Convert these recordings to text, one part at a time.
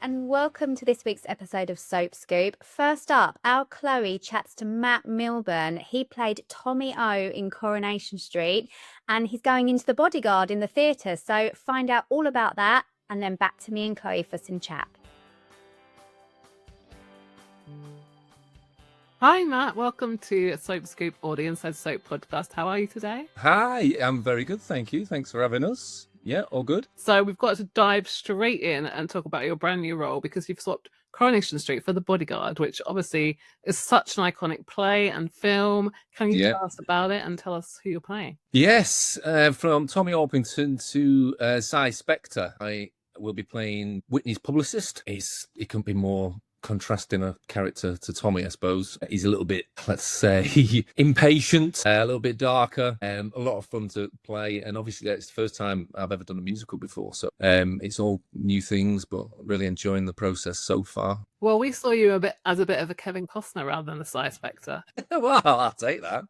and welcome to this week's episode of Soap Scoop. First up, our Chloe chats to Matt Milburn. He played Tommy O in Coronation Street, and he's going into the Bodyguard in the theatre. So find out all about that, and then back to me and Chloe for some chat. Hi Matt, welcome to Soap Scoop Audience and Soap Podcast. How are you today? Hi, I'm very good, thank you. Thanks for having us. Yeah, all good. So we've got to dive straight in and talk about your brand new role because you've swapped Coronation Street for The Bodyguard, which obviously is such an iconic play and film. Can you tell us about it and tell us who you're playing? Yes, from Tommy Orpington to Sy Spector, I will be playing Whitney's publicist. It couldn't be more contrasting a character to Tommy, I suppose. He's a little bit, let's say, impatient, a little bit darker, a lot of fun to play, and obviously it's the first time I've ever done a musical before, so it's all new things, but really enjoying the process so far. Well, we saw you as a bit of a Kevin Costner rather than a Sy Spector. Well, I'll take that.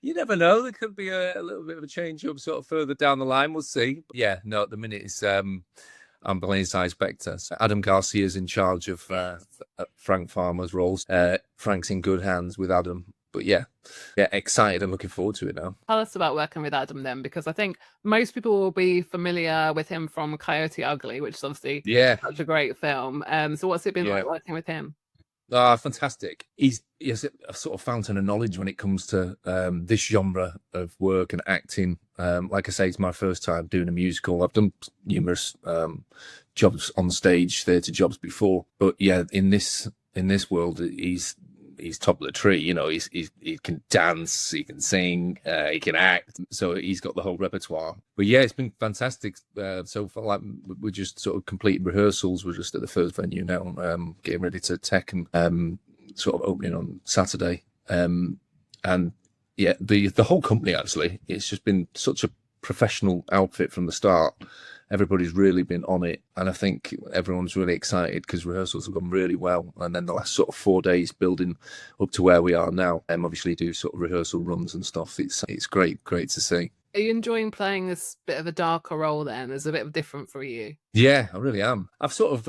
You never know, there could be a little bit of a change up sort of further down the line, we'll see. But yeah, no, at the minute it's I'm playing Sy Spector. So Adam Garcia is in charge of Frank Farmer's roles. Frank's in good hands with Adam. But yeah, excited and looking forward to it now. Tell us about working with Adam then, because I think most people will be familiar with him from Coyote Ugly, which is obviously such a great film. So what's it been like working with him? Fantastic. He's a sort of fountain of knowledge when it comes to this genre of work and acting. Like I say, it's my first time doing a musical. I've done numerous jobs on stage, theatre jobs before, but yeah, in this world, he's top of the tree. You know, he can dance, he can sing, he can act. So he's got the whole repertoire. But yeah, it's been fantastic so far. Like we're just sort of completing rehearsals. We're just at the first venue now, getting ready to tech and sort of opening on Saturday. And yeah, the whole company actually, it's just been such a professional outfit from the start. Everybody's really been on it, and I think everyone's really excited because rehearsals have gone really well. And then the last sort of 4 days building up to where we are now, obviously do sort of rehearsal runs and stuff. It's great to see. Are you enjoying playing this bit of a darker role then? Is it a bit of different for you? Yeah, I really am. I've sort of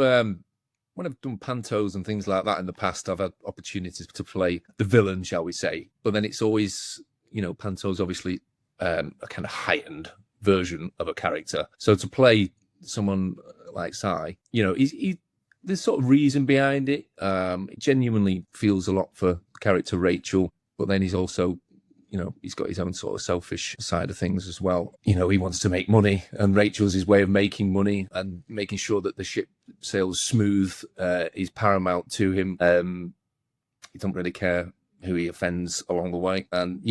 when I've done pantos and things like that in the past, I've had opportunities to play the villain, shall we say. But then it's always, pantos obviously a kind of heightened version of a character. So to play someone like Sy, there's sort of reason behind it. It genuinely feels a lot for character Rachel, but then he's also, he's got his own sort of selfish side of things as well. He wants to make money, and Rachel's his way of making money and making sure that the ship sails smooth is paramount to him. He don't really care who he offends along the way, and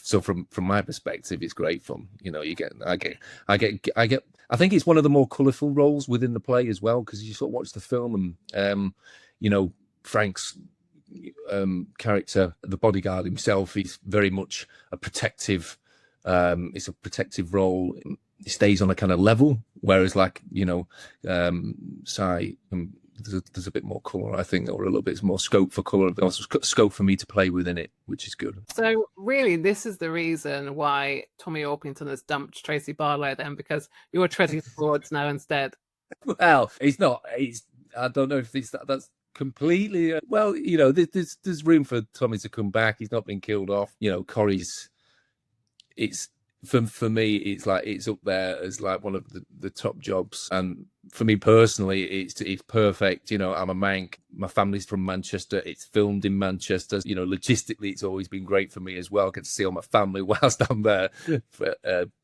so from my perspective, it's great fun. I think it's one of the more colourful roles within the play as well, because you sort of watch the film and Frank's character, the bodyguard himself, he's very much a protective. It's a protective role. He stays on a kind of level, whereas Sy. There's a bit more colour, I think, or a little bit more scope for colour. There's also scope for me to play within it, which is good. So really, this is the reason why Tommy Orpington has dumped Tracy Barlow then, because you're treading forwards now instead. Well, it's not. I don't know if that's completely. There's room for Tommy to come back. He's not been killed off. Corrie's. It's. For me, it's up there as like one of the top jobs, and for me personally, it's perfect. I'm a Manc. My family's from Manchester. It's filmed in Manchester. Logistically, it's always been great for me as well. I get to see all my family whilst I'm there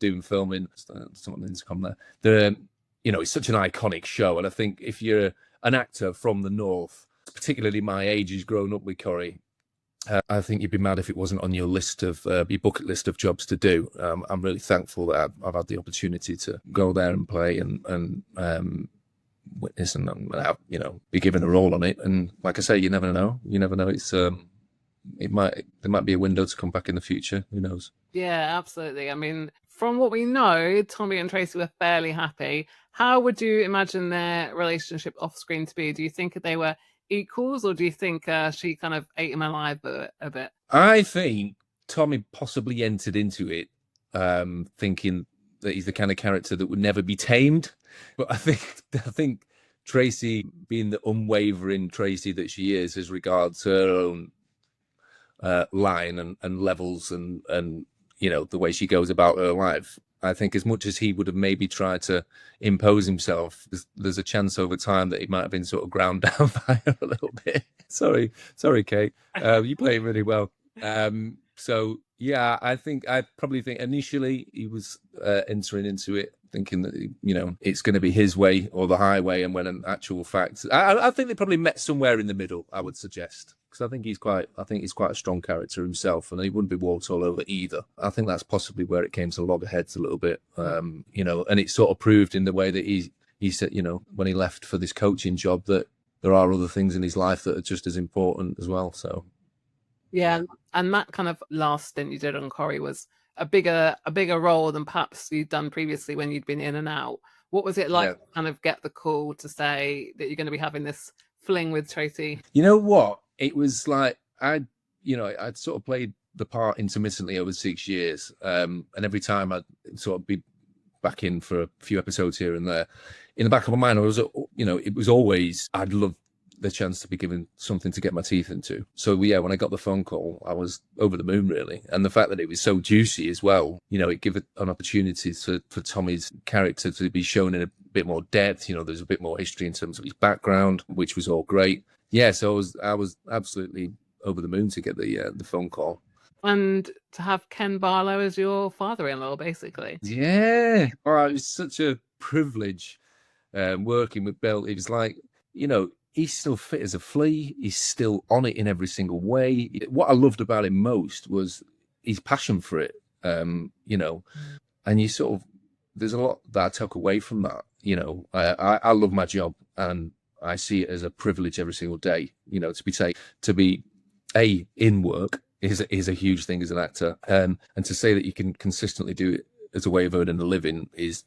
doing filming. Something's come there. It's such an iconic show, and I think if you're an actor from the north, particularly my age, who's grown up with Corrie, I think you'd be mad if it wasn't on your list of your bucket list of jobs to do. I'm really thankful that I've had the opportunity to go there and play and witness and be given a role on it. And like I say, you never know. It's there might be a window to come back in the future. Who knows? Yeah, absolutely. I mean, from what we know, Tommy and Tracy were fairly happy. How would you imagine their relationship off screen to be? Do you think they were equals, or do you think she kind of ate him alive a bit? I think Tommy possibly entered into it thinking that he's the kind of character that would never be tamed. But I think Tracy being the unwavering Tracy that she is as regards her own line and levels and the way she goes about her life. I think as much as he would have maybe tried to impose himself, there's a chance over time that he might have been sort of ground down by her a little bit. Sorry, Kate. You play it really well. So yeah, I probably think initially he was entering into it thinking that it's going to be his way or the highway, and when in actual fact, I think they probably met somewhere in the middle. I would suggest, because I think he's quite a strong character himself, and he wouldn't be walked all over either. I think that's possibly where it came to loggerheads a little bit, and it's sort of proved in the way that he said, when he left for this coaching job, that there are other things in his life that are just as important as well. So. Yeah, and that kind of last stint you did on Corrie was a bigger role than perhaps you'd done previously when you'd been in and out. What was it like to kind of get the call to say that you're going to be having this fling with Tracy? You know what? It was like I'd sort of played the part intermittently over 6 years, and every time I'd sort of be back in for a few episodes here and there. In the back of my mind, it was always I'd love the chance to be given something to get my teeth into. So yeah, when I got the phone call, I was over the moon, really. And the fact that it was so juicy as well, it gave it an opportunity for Tommy's character to be shown in a bit more depth. There's a bit more history in terms of his background, which was all great. Yeah, so I was absolutely over the moon to get the phone call. And to have Ken Barlow as your father-in-law, basically. Yeah. All right, it was such a privilege working with Bill. It was like, he's still fit as a flea. He's still on it in every single way. What I loved about him most was his passion for it, and you sort of, there's a lot that I took away from that. I love my job, and I see it as a privilege every single day, to be in work is a huge thing as an actor. And to say that you can consistently do it as a way of earning a living is,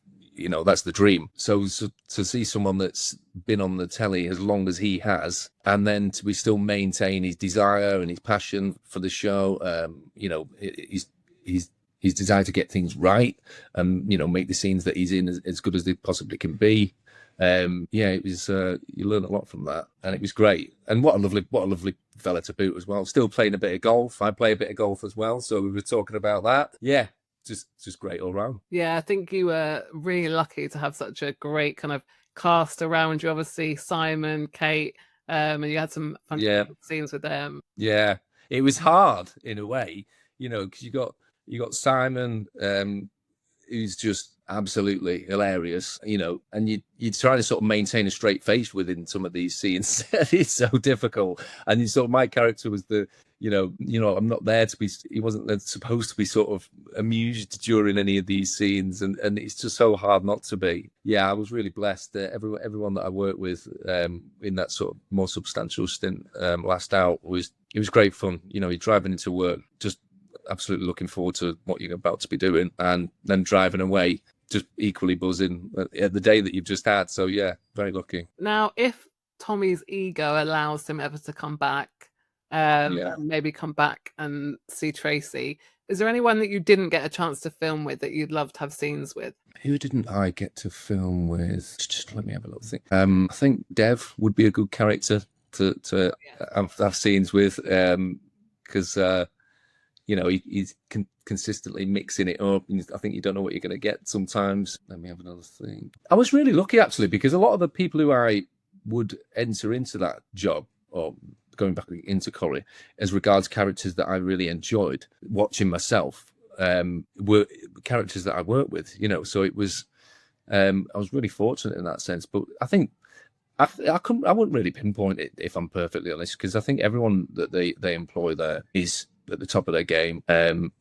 that's the dream. So to see someone that's been on the telly as long as he has, and then to be still maintain his desire and his passion for the show, his desire to get things right and, make the scenes that he's in as good as they possibly can be. It was, you learn a lot from that, and it was great. And what a lovely fella to boot as well. Still playing a bit of golf. I play a bit of golf as well. So we were talking about that. Yeah. Just great all round. Yeah, I think you were really lucky to have such a great kind of cast around you. Obviously, Simon, Kate, and you had some fantastic scenes with them. Yeah, it was hard in a way, because you got Simon, who's just absolutely hilarious, and you try to sort of maintain a straight face within some of these scenes. It's so difficult. And my character was I'm not there to be, he wasn't supposed to be sort of amused during any of these scenes, and it's just so hard not to be. Yeah, I was really blessed. Everyone that I worked with in that sort of more substantial stint last out it was great fun. You're driving into work, just absolutely looking forward to what you're about to be doing, and then driving away just equally buzzing at the day that you've just had. So yeah, very lucky. Now, if Tommy's ego allows him ever to come back, maybe come back and see Tracy, is there anyone that you didn't get a chance to film with that you'd love to have scenes with? Who didn't I get to film with? Just let me have a little think. I think Dev would be a good character to have scenes with, because he's consistently mixing it up. I think you don't know what you're going to get sometimes. Let me have another thing. I was really lucky, actually, because a lot of the people who I would enter into that job, or going back into Corrie, as regards characters that I really enjoyed watching myself, were characters that I worked with, so it was, I was really fortunate in that sense. But I think I wouldn't really pinpoint it, if I'm perfectly honest, because I think everyone that they employ there is at the top of their game, and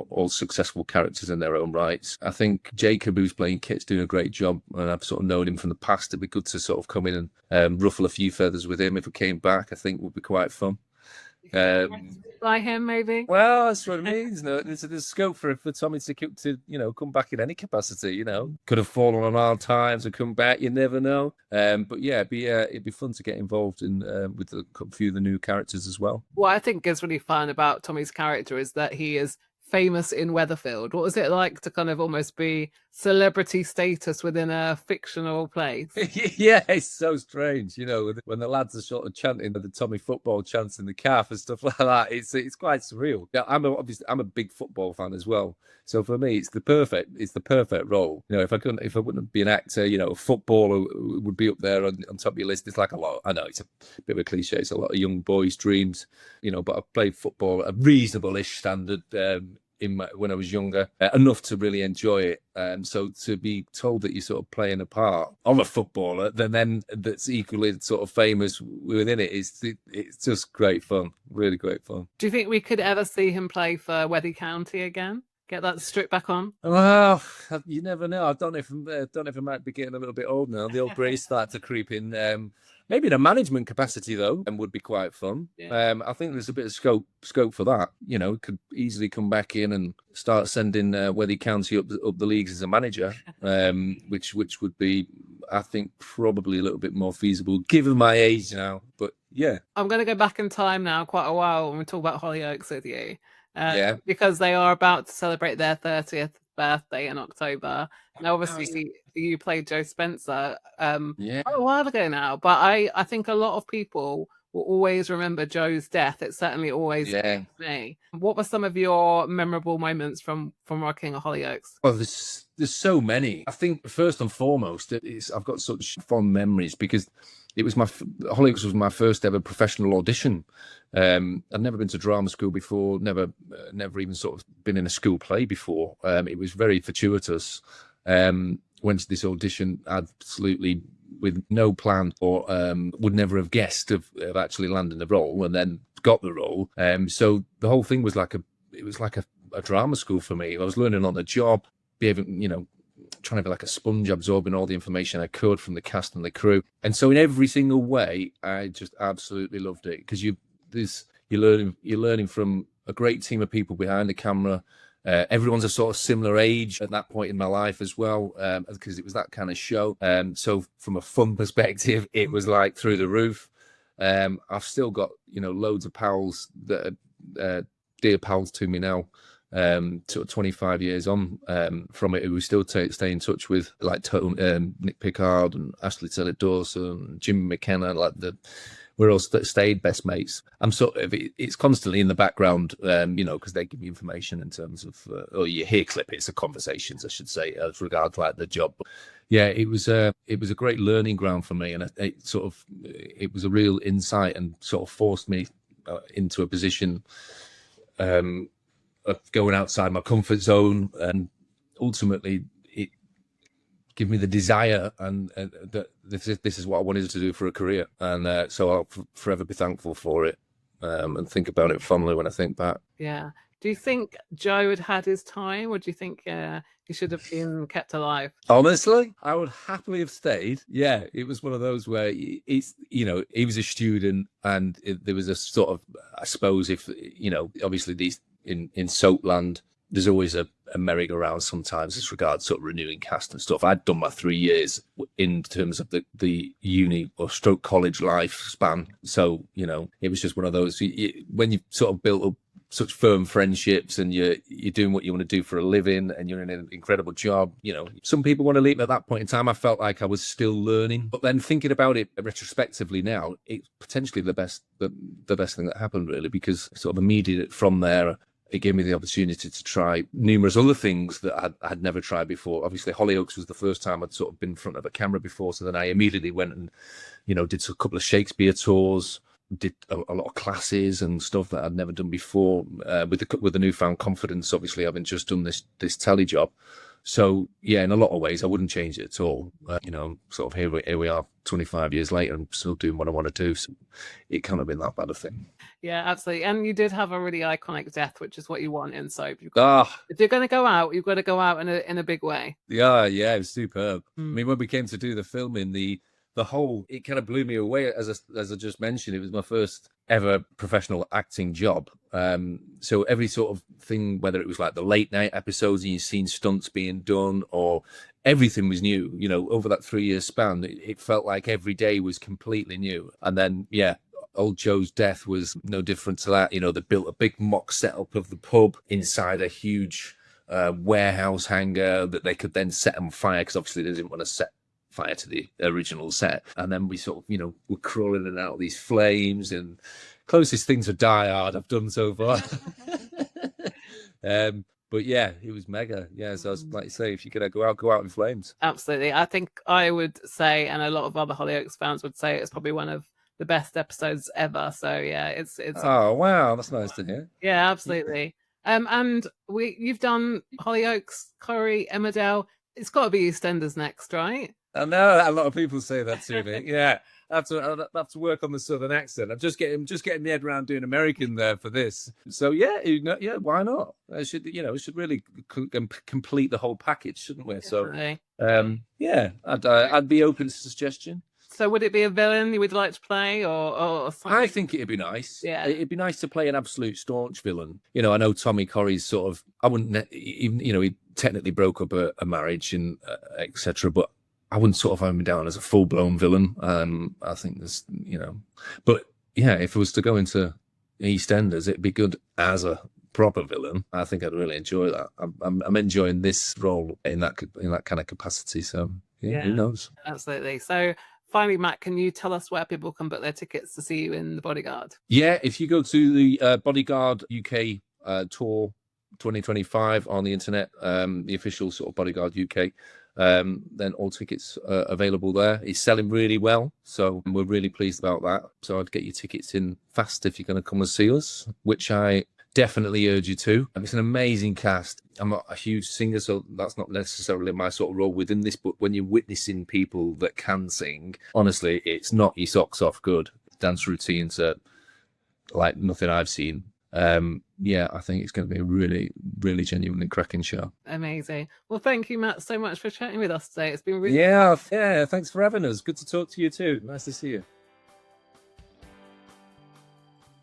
all successful characters in their own rights. I think Jacob, who's playing Kit's, doing a great job, and I've sort of known him from the past. It'd be good to sort of come in and ruffle a few feathers with him if it came back. I think would be quite fun. By him, maybe. Well, that's what it means. There's scope for Tommy to come back in any capacity. Could have fallen on hard times and come back. You never know. But yeah, it'd be fun to get involved in with a few of the new characters as well. What I think is really fun about Tommy's character is that he is famous in Weatherfield? What was it like to kind of almost be celebrity status within a fictional place? Yeah, it's so strange, when the lads are sort of chanting the Tommy football chants in the calf and stuff like that. It's quite surreal. Yeah, I'm a big football fan as well. So for me, it's the perfect role. If I wouldn't be an actor, a footballer would be up there on top of your list. It's like a lot. I know it's a bit of a cliche. It's a lot of young boys' dreams, but I played football at a reasonable-ish standard when I was younger, enough to really enjoy it. So to be told that you're sort of playing a part of a footballer, then that's equally sort of famous within it, it's just great fun, really great fun. Do you think we could ever see him play for Wethy County again? Get that strip back on? Well, you never know. I don't know if I might be getting a little bit old now. The old brace start to creep in. Maybe in a management capacity though, and would be quite fun. Yeah. I think there's a bit of scope for that. Could easily come back in and start sending Wethy County up the leagues as a manager, which would be, I think, probably a little bit more feasible given my age now. But yeah, I'm going to go back in time now quite a while when we talk about Hollyoaks with you. Yeah, because they are about to celebrate their 30th birthday in October. Now, obviously, you played Joe Spencer quite a while ago now, but I think a lot of people will always remember Joe's death. It certainly always me. What were some of your memorable moments from working at Hollyoaks? Well, there's so many. I think first and foremost, I've got such fond memories because it was Hollyoaks was my first ever professional audition. I'd never been to drama school before, never even sort of been in a school play before. It was very fortuitous. Went to this audition absolutely with no plan, or would never have guessed of actually landing the role, and then got the role. So the whole thing was like a drama school for me. I was learning on the job, behaving, trying to be like a sponge, absorbing all the information I could from the cast and the crew. And so in every single way, I just absolutely loved it, because you're learning from a great team of people behind the camera. Everyone's a sort of similar age at that point in my life as well, because it was that kind of show. So from a fun perspective, it was like through the roof. I've still got, loads of pals that are dear pals to me now, 25 years on from it, who we still stay in touch with, like Nick Pickard and Ashley Taylor Dawson and Jimmy McKenna. We're all stayed best mates. I'm sort of, it's constantly in the background, because they give me information in terms of, or you hear clippets of conversations, I should say, as regards like the job. But yeah, it was a great learning ground for me, and it was a real insight and sort of forced me into a position of going outside my comfort zone, and ultimately it gave me the desire and that this is what I wanted to do for a career, and so I'll forever be thankful for it, and think about it fondly when I think back. Yeah. Do you think Joe had his time, or do you think he should have been kept alive? Honestly, I would happily have stayed. Yeah, it was one of those where he was a student, and there was a sort of, I suppose, if obviously these in Soapland, there's always a merry-go-round sometimes as regards sort of renewing cast and stuff. I'd done my 3 years in terms of the uni or stroke college lifespan. So, it was just one of those, when you've sort of built up such firm friendships and you're doing what you want to do for a living and you're in an incredible job, some people want to leave at that point in time. I felt like I was still learning, but then thinking about it retrospectively now, it's potentially the best thing that happened, really, because sort of immediately from there, it gave me the opportunity to try numerous other things that I had never tried before. Obviously, Hollyoaks was the first time I'd sort of been in front of a camera before. So then I immediately went and, did a couple of Shakespeare tours, did a lot of classes and stuff that I'd never done before, with the newfound confidence, obviously, having just done this telly job. So, yeah, in a lot of ways, I wouldn't change it at all. Sort of here we are 25 years later, and still doing what I want to do. So it can't have been that bad a thing. Yeah, absolutely. And you did have a really iconic death, which is what you want in soap. If you're going to go out, you've got to go out in a big way. Yeah, it was superb. I mean, when we came to do the filming, the whole, it kind of blew me away. As I just mentioned, it was my first ever professional acting job. So every sort of thing, whether it was like the late night episodes and you've seen stunts being done, or everything was new, over that 3 year span, it felt like every day was completely new. And then, old Joe's death was no different to that. You know, they built a big mock setup of the pub inside a huge warehouse hangar that they could then set on fire, because obviously they didn't want to set fire to the original set. And then we sort of, you know, were crawling in and out of these flames, and closest thing to Die Hard I've done so far. But yeah, it was mega. Yeah, so I was like, say, if you're gonna go out in flames. Absolutely. I think I would say, and a lot of other Hollyoaks fans would say, it's probably one of the best episodes ever. So yeah, it's Oh wow, that's nice to hear. Yeah, absolutely. And you've done Hollyoaks, Corrie, Emmerdale. It's got to be EastEnders next, right? I know a lot of people say that to me. Yeah, I have to work on the southern accent. I'm just getting the head around doing American there for this. So yeah, yeah, why not? It should really complete the whole package, shouldn't we? Definitely. So yeah, I'd be open to suggestion. So would it be a villain you would like to play, or something? I think it'd be nice. Yeah, it'd be nice to play an absolute staunch villain. You know, I know Tommy Corrie's sort of. I wouldn't even. You know, he technically broke up a marriage and etc. But I wouldn't sort of have him down as a full blown villain. I think there's, you know, but yeah, if it was to go into EastEnders, it'd be good as a proper villain. I think I'd really enjoy that. I'm enjoying this role in that kind of capacity. So yeah, who knows? Absolutely. So. Finally, Matt, can you tell us where people can book their tickets to see you in The Bodyguard? Yeah, if you go to the Bodyguard UK Tour 2025 on the internet, the official sort of Bodyguard UK, then all tickets are available there. It's selling really well, so we're really pleased about that. So I'd get your tickets in fast if you're going to come and see us, which I definitely urge you to. It's an amazing cast. I'm not a huge singer, so that's not necessarily my sort of role within this, but when you're witnessing people that can sing, honestly, it's knock your socks off good. Dance routines are like nothing I've seen. Yeah, I think it's going to be a really, really genuinely cracking show. Amazing. Well, thank you, Matt, so much for chatting with us today. It's been really... Yeah, thanks for having us. Good to talk to you too. Nice to see you.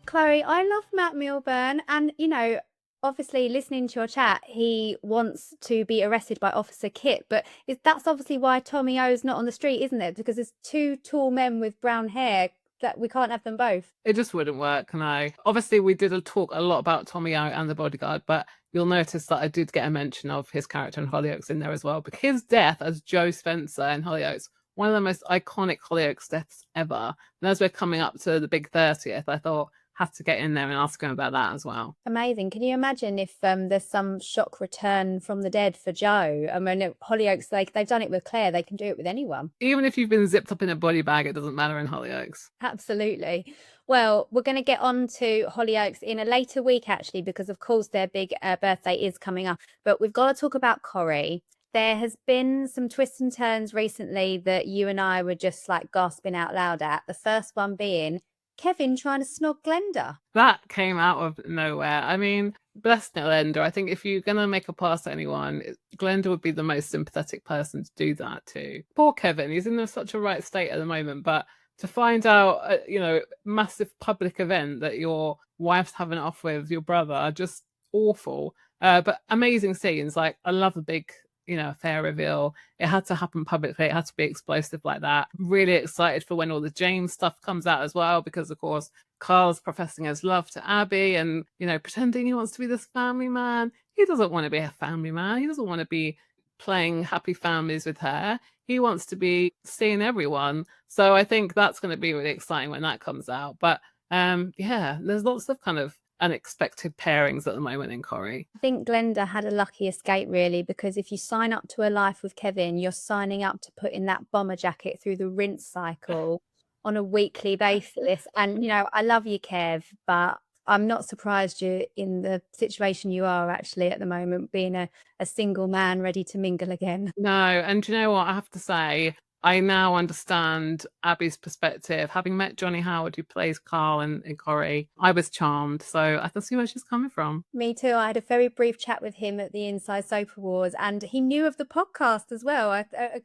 Chloe, I love Matt Milburn, and you know, obviously listening to your chat, he wants to be arrested by Officer Kit, but that's obviously why Tommy O's not on the street, isn't it? Because there's two tall men with brown hair, that we can't have them both. It just wouldn't work, no. Obviously, we did talk a lot about Tommy O and The Bodyguard, but you'll notice that I did get a mention of his character in Hollyoaks in there as well, because his death as Joe Spencer in Hollyoaks, one of the most iconic Hollyoaks deaths ever. And as we're coming up to the big 30th, I thought, have to get in there and ask him about that as well. Amazing. Can you imagine if there's some shock return from the dead for Joe? I mean, Hollyoaks, they've done it with Claire. They can do it with anyone. Even if you've been zipped up in a body bag, it doesn't matter in Hollyoaks. Absolutely. Well, we're going to get on to Hollyoaks in a later week, actually, because, of course, their big birthday is coming up. But we've got to talk about Corrie. There has been some twists and turns recently that you and I were just like gasping out loud at. The first one being Kevin trying to snog Glenda. That came out of nowhere. I mean, bless Glenda. I think if you're going to make a pass at anyone, Glenda would be the most sympathetic person to do that to. Poor Kevin. He's in such a right state at the moment, but to find out, massive public event that your wife's having it off with your brother, just awful. But amazing scenes. Like, I love the big affair reveal. It had to happen publicly. It had to be explosive like that. Really excited for when all the James stuff comes out as well, because of course Carl's professing his love to Abby and pretending he wants to be this family man. He doesn't want to be a family man. He doesn't want to be playing happy families with her. He wants to be seeing everyone. So I think that's going to be really exciting when that comes out. But there's lots of kind of unexpected pairings at the moment in Corrie. I think Glenda had a lucky escape, really, because if you sign up to a life with Kevin, you're signing up to put in that bomber jacket through the rinse cycle on a weekly basis. And I love you, Kev, but I'm not surprised you're in the situation you are actually at the moment, being a single man ready to mingle again. No, and do you know what I have to say? I now understand Abby's perspective. Having met Johnny Howard, who plays Carl in Corrie, I was charmed. So I can see where she's coming from. Me too. I had a very brief chat with him at the Inside Soap Awards, and he knew of the podcast as well.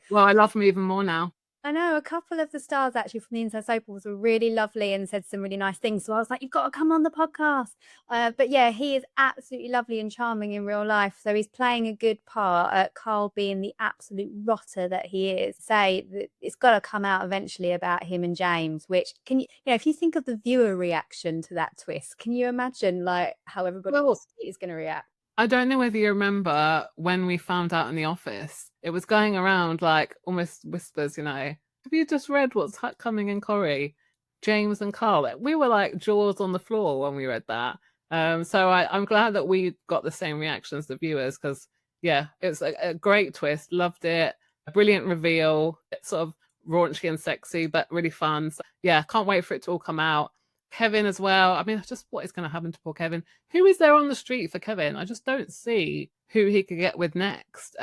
Well, I love him even more now. I know a couple of the stars actually from the Inside Soap Awards were really lovely and said some really nice things. So I was like, you've got to come on the podcast. But yeah, he is absolutely lovely and charming in real life. So he's playing a good part. Carl being the absolute rotter that he is. Say that it's got to come out eventually about him and James, which can you know, if you think of the viewer reaction to that twist, can you imagine like how everybody is going to react? I don't know whether you remember when we found out in the office, it was going around like almost whispers, you know, have you just read what's coming in Corrie? James and Carl. We were like jaws on the floor when we read that. So I'm glad that we got the same reaction as the viewers because, yeah, it's a great twist. Loved it. A brilliant reveal. It's sort of raunchy and sexy, but really fun. So, yeah, can't wait for it to all come out. Kevin as well. I mean, just what is going to happen to poor Kevin? Who is there on the street for Kevin? I just don't see who he could get with next.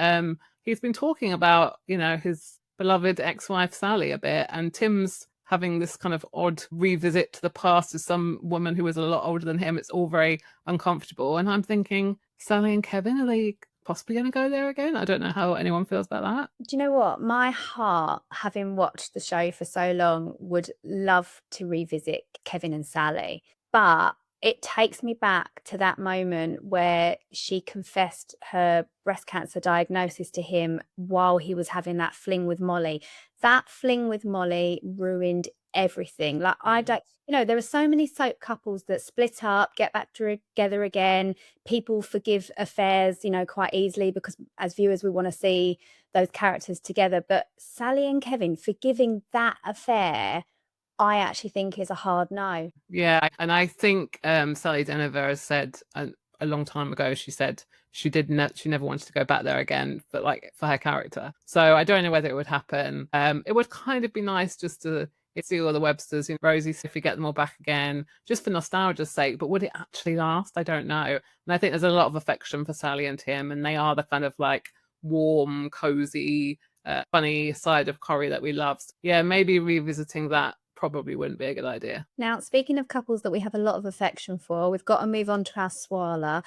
He's been talking about, you know, his beloved ex-wife Sally a bit, and Tim's having this kind of odd revisit to the past as some woman who was a lot older than him. It's all very uncomfortable. And I'm thinking, Sally and Kevin, are they possibly going to go there again? I don't know how anyone feels about that. Do you know what? My heart, having watched the show for so long, would love to revisit Kevin and Sally. But it takes me back to that moment where she confessed her breast cancer diagnosis to him while he was having that fling with Molly. That fling with Molly ruined everything. Like, I don't, you know, there are so many soap couples that split up, get back together again. People forgive affairs, you know, quite easily because as viewers, we want to see those characters together. But Sally and Kevin forgiving that affair, I actually think is a hard no. Yeah, and I think Sally Denver said a long time ago, she said she never wanted to go back there again, but like for her character. So I don't know whether it would happen. It would kind of be nice just to see all the Websters, you know, Rosie, if we get them all back again, just for nostalgia's sake. But would it actually last? I don't know. And I think there's a lot of affection for Sally and Tim, and they are the kind of like warm, cozy, funny side of Corrie that we love. So, yeah, maybe revisiting that probably wouldn't be a good idea. Now, speaking of couples that we have a lot of affection for, we've got to move on to our Swarla.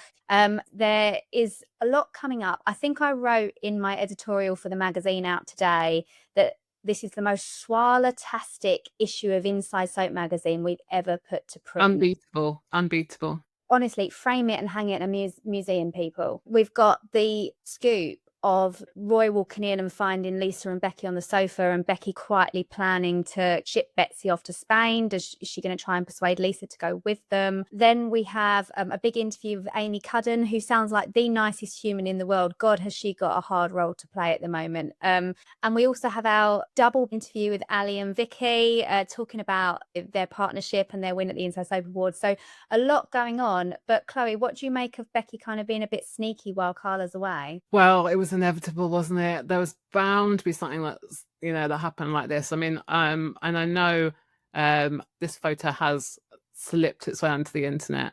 There is a lot coming up. I think I wrote in my editorial for the magazine out today that this is the most Swarla-tastic issue of Inside Soap magazine we've ever put to print. Unbeatable. Honestly, frame it and hang it in a museum, people. We've got the scoop of Roy walking in and finding Lisa and Becky on the sofa, and Becky quietly planning to ship Betsy off to Spain. Is she going to try and persuade Lisa to go with them? Then we have a big interview with Amy Cudden, who sounds like the nicest human in the world. God, has she got a hard role to play at the moment. And we also have our double interview with Ali and Vicky, talking about their partnership and their win at the Inside Soap Awards. So a lot going on. But Chloe, what do you make of Becky kind of being a bit sneaky while Carla's away? Well, it was inevitable, wasn't it? There was bound to be something that's, you know, that happened like this. I mean, and I know this photo has slipped its way onto the internet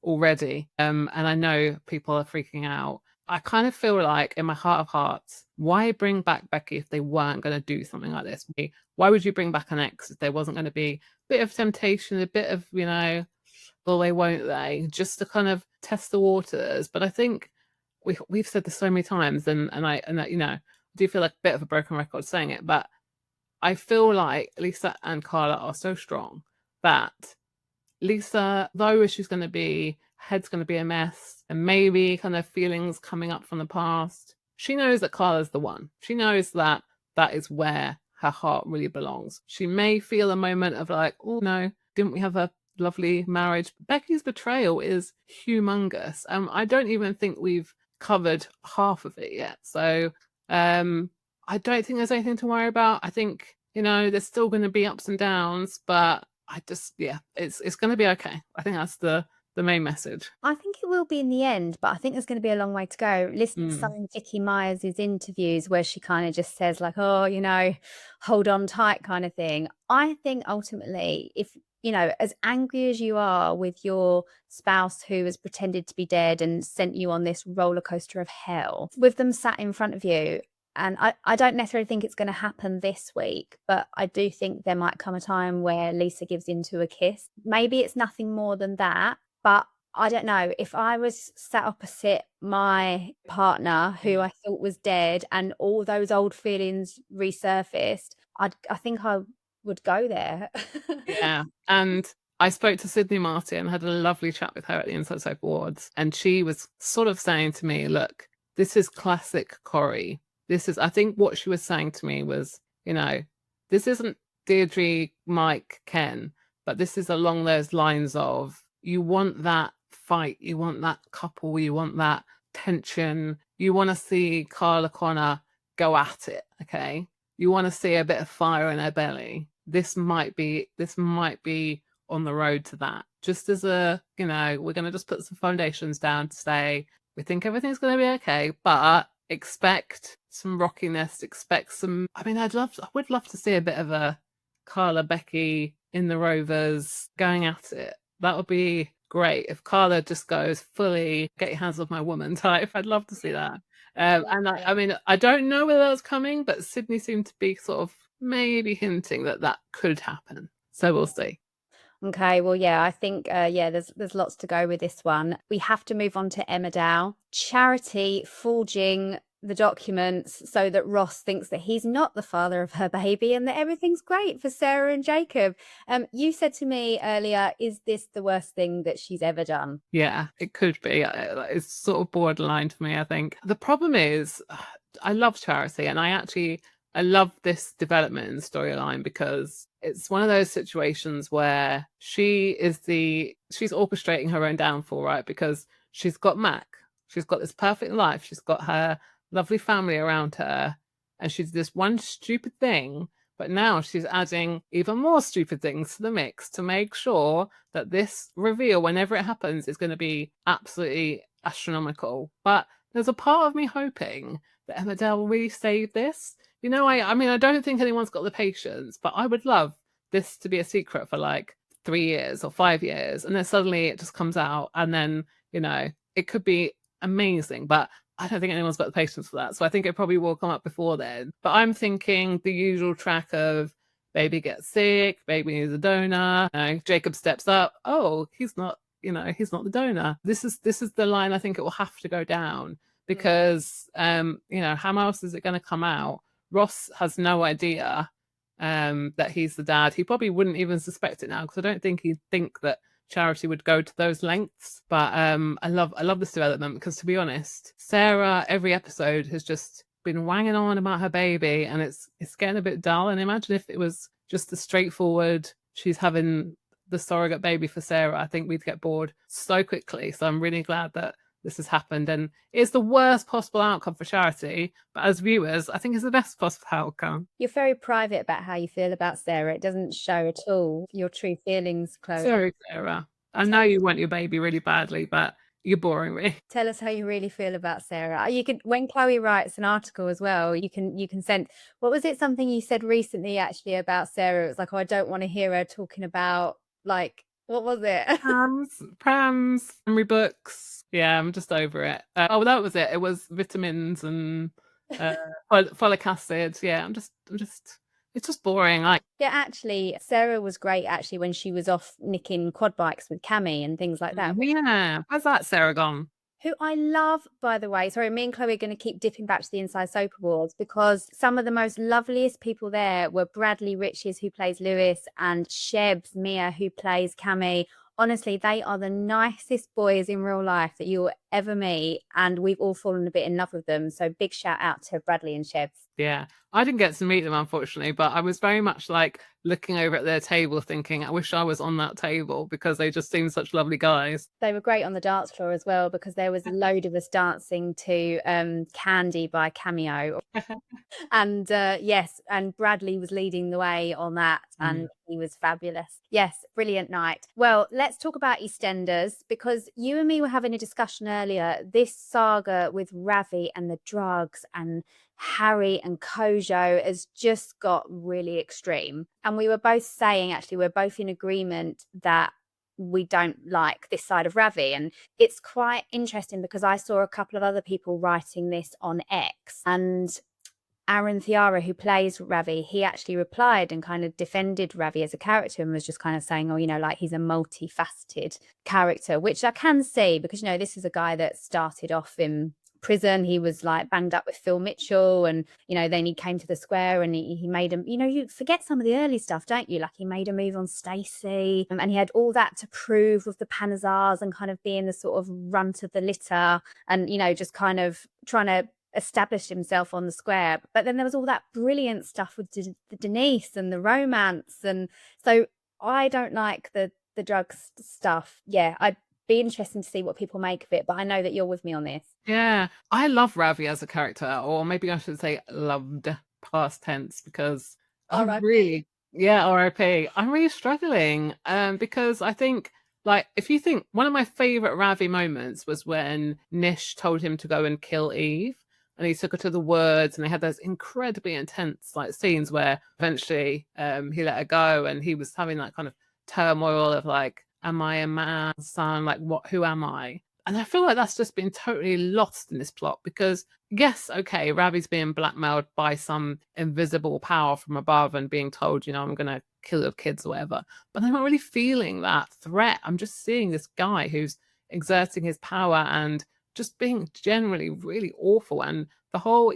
already, and I know people are freaking out. I kind of feel like in my heart of hearts, why bring back Becky if they weren't going to do something like this? Why would you bring back an ex if there wasn't going to be a bit of temptation, a bit of, you know, well, they won't they, just to kind of test the waters? But I think we've said this so many times, and I you know, I do feel like a bit of a broken record saying it, but I feel like Lisa and Carla are so strong that Lisa, though she's going to be, head's going to be a mess, and maybe kind of feelings coming up from the past, she knows that Carla's the one. She knows that that is where her heart really belongs. She may feel a moment of like, oh no, didn't we have a lovely marriage? Becky's betrayal is humongous. I don't even think we've covered half of it yet. So I don't think there's anything to worry about. I think, you know, there's still going to be ups and downs, but I just, yeah, it's going to be okay. I think that's the main message. I think it will be in the end, but I think there's going to be a long way to go. Listen to some of Vicky Myers' interviews where she kind of just says like, oh, you know, hold on tight kind of thing. I think ultimately, if, you know, as angry as you are with your spouse who has pretended to be dead and sent you on this roller coaster of hell, with them sat in front of you, and I don't necessarily think it's going to happen this week, but I do think there might come a time where Lisa gives into a kiss. Maybe it's nothing more than that, but I don't know. If I was sat opposite my partner who I thought was dead and all those old feelings resurfaced, I think I would go there. Yeah. And I spoke to Sydney Martin, had a lovely chat with her at the Inside Soap Awards, and she was sort of saying to me, look, this is classic Corrie. I think what she was saying to me was, this isn't Deirdre, Mike, Ken, but this is along those lines of, you want that fight, you want that couple, you want that tension, you want to see Carla Connor go at it, okay? You want to see a bit of fire in her belly. This might be on the road to that. Just as we're going to just put some foundations down to say, we think everything's going to be okay, but expect some rockiness, expect some, I would love to see a bit of a Carla, Becky in the Rovers going at it. That would be great. If Carla just goes fully, get your hands off my woman type, I'd love to see that. I don't know whether that's coming, but Sydney seemed to be sort of maybe hinting that could happen. So we'll see. Okay, well, yeah, I think, there's lots to go with this one. We have to move on to Emmerdale. Charity forging the documents so that Ross thinks that he's not the father of her baby and that everything's great for Sarah and Jacob. You said to me earlier, is this the worst thing that she's ever done? Yeah, it could be. It's sort of borderline for me, I think. The problem is, I love Charity, and I love this development in the storyline because it's one of those situations where she's orchestrating her own downfall, right? Because she's got Mac, she's got this perfect life, she's got her lovely family around her, and she's this one stupid thing, but now she's adding even more stupid things to the mix to make sure that this reveal, whenever it happens, is going to be absolutely astronomical. But there's a part of me hoping that Emmerdale will really save this. I don't think anyone's got the patience, but I would love this to be a secret for like 3 years or 5 years, and then suddenly it just comes out, and then it could be amazing. But I don't think anyone's got the patience for that, so I think it probably will come up before then. But I'm thinking the usual track of baby gets sick, baby needs a donor, Jacob steps up, oh, he's not the donor. This is the line I think it will have to go down, because how else is it going to come out? Ross has no idea that he's the dad. He probably wouldn't even suspect it now, because I don't think he'd think that Charity would go to those lengths. But I love this development, because to be honest, Sarah every episode has just been wanging on about her baby, and it's getting a bit dull. And imagine if it was just the straightforward, she's having the surrogate baby for Sarah, I think we'd get bored so quickly. So I'm really glad that this has happened, and it's the worst possible outcome for Charity, but as viewers, I think it's the best possible outcome. You're very private about how you feel about Sarah. It doesn't show at all your true feelings, Chloe. Sorry, Sarah. I know you want your baby really badly, but you're boring me. Tell us how you really feel about Sarah. You could, when Chloe writes an article as well, you can send, what was it, something you said recently actually about Sarah? It was like, oh, I don't want to hear her talking about, like, what was it? Prams, memory books. Yeah, I'm just over it. That was it. It was vitamins and folic acid. Yeah, it's just boring. Yeah, actually, Sarah was great actually when she was off nicking quad bikes with Cammy and things like that. Yeah, how's that Sarah gone? Who I love, by the way. Sorry, me and Chloe are going to keep dipping back to the Inside Soap Awards, because some of the most loveliest people there were Bradley Riches, who plays Lewis, and Shebs Mia, who plays Cammy. Honestly, they are the nicest boys in real life that you'll ever meet, and we've all fallen a bit in love with them. So big shout out to Bradley and Shebs. Yeah, I didn't get to meet them, unfortunately, but I was very much like looking over at their table thinking, I wish I was on that table, because they just seemed such lovely guys. They were great on the dance floor as well, because there was a load of us dancing to Candy by Cameo. And yes, and Bradley was leading the way on that, and he was fabulous. Yes, brilliant night. Well, let's talk about EastEnders, because you and me were having a discussion earlier. This saga with Ravi and the drugs and Harry and Kojo has just got really extreme. And we were both saying, actually, we're both in agreement that we don't like this side of Ravi. And it's quite interesting, because I saw a couple of other people writing this on X, and Aaron Thiara, who plays Ravi, he actually replied and kind of defended Ravi as a character, and was just kind of saying, oh, like he's a multifaceted character, which I can see, because, this is a guy that started off in prison. He was like banged up with Phil Mitchell, and then he came to the square and he made him. You forget some of the early stuff, don't you? Like he made a move on Stacey, and he had all that to prove with the Panazars and kind of being the sort of runt of the litter, and just kind of trying to establish himself on the square. But then there was all that brilliant stuff with Denise and the romance, and so I don't like the drugs stuff. Yeah, I'd be interesting to see what people make of it, but I know that you're with me on this. Yeah, I love Ravi as a character, or maybe I should say loved, past tense, because I'm really, R.I.P. I'm really struggling because I think, like, if you think, one of my favourite Ravi moments was when Nish told him to go and kill Eve, and he took her to the woods, and they had those incredibly intense like scenes where eventually he let her go, and he was having that kind of turmoil of like, am I a man's son? Like, who am I? And I feel like that's just been totally lost in this plot because, yes, okay, Ravi's being blackmailed by some invisible power from above and being told, I'm going to kill your kids or whatever. But I'm not really feeling that threat. I'm just seeing this guy who's exerting his power and just being generally really awful. And the whole,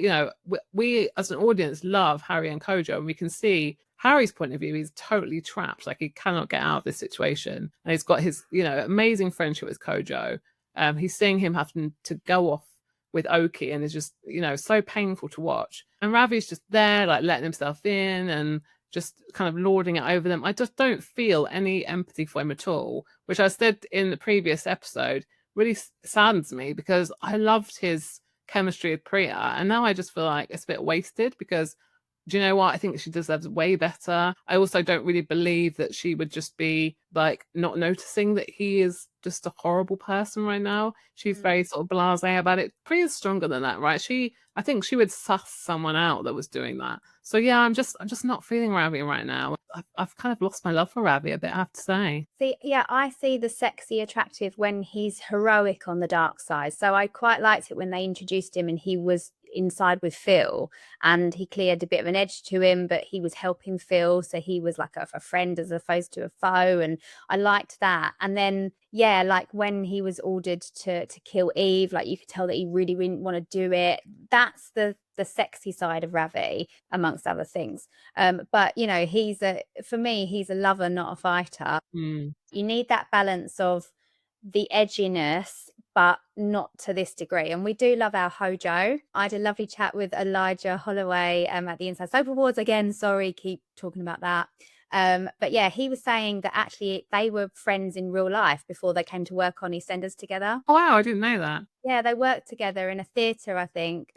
we as an audience love Harry and Kojo, and we can see Harry's point of view. He's totally trapped. Like, he cannot get out of this situation. And he's got his, amazing friendship with Kojo. He's seeing him having to go off with Oki, and it's just, so painful to watch. And Ravi's just there, like, letting himself in and just kind of lording it over them. I just don't feel any empathy for him at all, which I said in the previous episode really saddens me because I loved his chemistry with Priya, and now I just feel like it's a bit wasted because, do you know what? I think she deserves way better. I also don't really believe that she would just be like not noticing that he is just a horrible person right now. She's very sort of blasé about it. Priya's stronger than that, right? I think she would suss someone out that was doing that. So yeah, I'm just not feeling Ravi right now. I've kind of lost my love for Ravi a bit, I have to say. See, yeah, I see the sexy, attractive when he's heroic on the dark side. So I quite liked it when they introduced him and he was inside with Phil, and he cleared a bit of an edge to him, but he was helping Phil, so he was like a friend as opposed to a foe, and I liked that. And then like when he was ordered to kill Eve, like you could tell that he really didn't want to do it. That's the sexy side of Ravi, amongst other things. But for me, he's a lover, not a fighter. You need that balance of the edginess, but not to this degree. And we do love our Hojo. I had a lovely chat with Elijah Holloway at the Inside Soap Awards. Again, sorry, keep talking about that. But yeah, he was saying that actually they were friends in real life before they came to work on EastEnders together. Oh, wow, I didn't know that. Yeah, they worked together in a theatre, I think,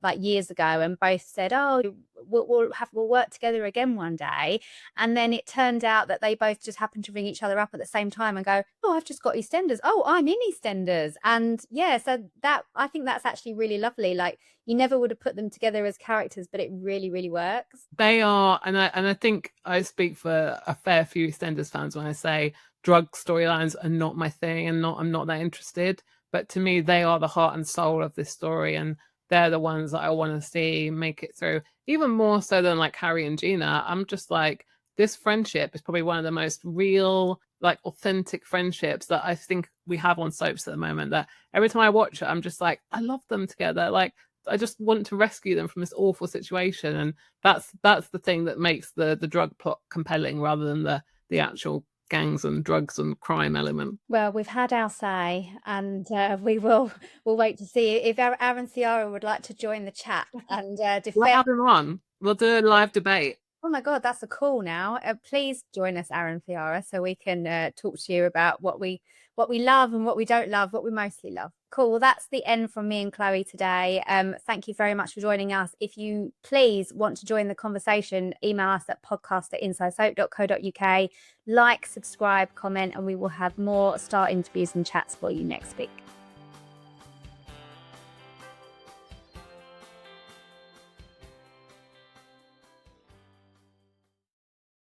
like years ago, and both said, "Oh, we'll work together again one day." And then it turned out that they both just happened to ring each other up at the same time and go, "Oh, I've just got EastEnders. Oh, I'm in EastEnders." And yeah, so that, I think that's actually really lovely. Like, you never would have put them together as characters, but it really, really works. They are, and I think I speak for a fair few EastEnders fans when I say drug storylines are not my thing, and I'm not that interested. But to me, they are the heart and soul of this story, and they're the ones that I want to see make it through. Even more so than like Harry and Gina. I'm just like, this friendship is probably one of the most real, like authentic friendships that I think we have on soaps at the moment. That every time I watch it, I'm just like, I love them together. Like, I just want to rescue them from this awful situation, and that's the thing that makes the drug plot compelling rather than the actual gangs and drugs and crime element. Well, we've had our say, and we'll wait to see if Aaron Thiara would like to join the chat and defend. We'll have him on. We'll do a live debate. Oh my God, that's a call now. Please join us, Aaron Thiara, so we can talk to you about what we love and what we don't love, what we mostly love. Cool. Well, that's the end from me and Chloe today. Thank you very much for joining us. If you please want to join the conversation, email us at podcast@insidesoap.co.uk. Like, subscribe, comment, and we will have more star interviews and chats for you next week.